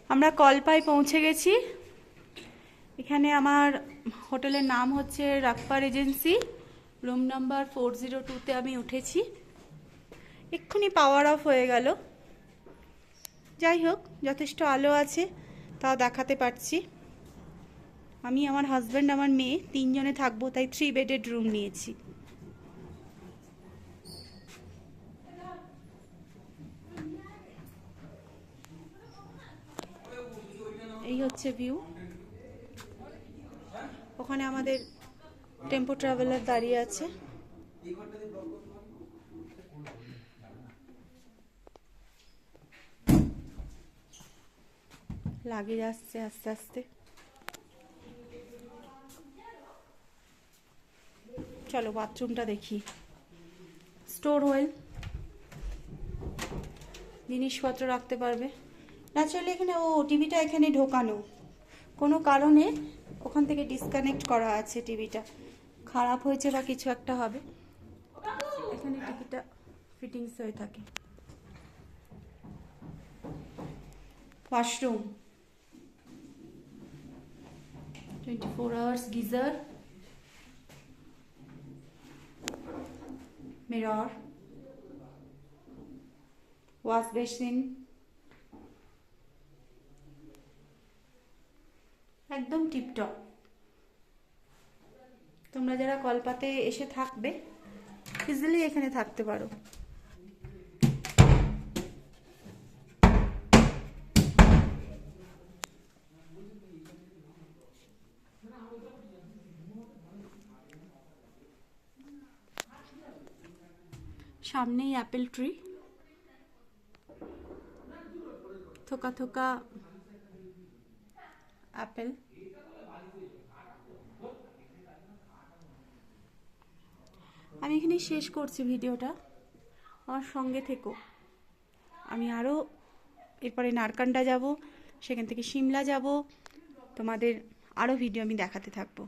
আমরা কলপায় পৌঁছে গেছি। এখানে আমার হোটেলের নাম হচ্ছে রাকপা রিজেন্সি, রুম নাম্বার 402-তে আমি উঠেছি। এক্ষুনি পাওয়ার অফ হয়ে গেল। যাই হোক, যথেষ্ট আলো আছে, তাও দেখাতে পারছি। আমি, আমার হাজব্যান্ড, আমার মেয়ে 3 জনে থাকবো, তাই 3 বেডেড রুম নিয়েছি। এই হচ্ছে ভিউ। ওখানে আমাদের টেম্পো ট্রাভেলার দাঁড়িয়ে আছে। লাগিয়ে আসছে আস্তে আস্তে। চলো বাথরুমটা দেখি। স্টোর ওয়েল, জিনিসপত্র রাখতে পারবে। ন্যাচারালি এখানে টিভিটা এখানে ঢোকানো, কোনো কারণে ওখান থেকে ডিসকানেক্ট করা আছে। টিভিটা খারাপ হয়েছে বা কিছু একটা হবে, এখানে টিভিটা ফিটিংস হয়ে থাকে। Washroom, 24 hours geyser, mirror, wash basin, একদম টিপটপ। তোমরা যারা কলপাতে এসে থাকবে ইজিলি এখানে থাকতে পারো। সামনেই অ্যাপেল ট্রি, থোকা থোকা অ্যাপেল। আমি এখানে শেষ করছি ভিডিওটা, আমার সঙ্গে থেকো। আমি আরও এরপরে নারকান্ডা যাব, সেখান থেকে সিমলা যাব, তোমাদের আরও ভিডিও আমি দেখাতে থাকবো।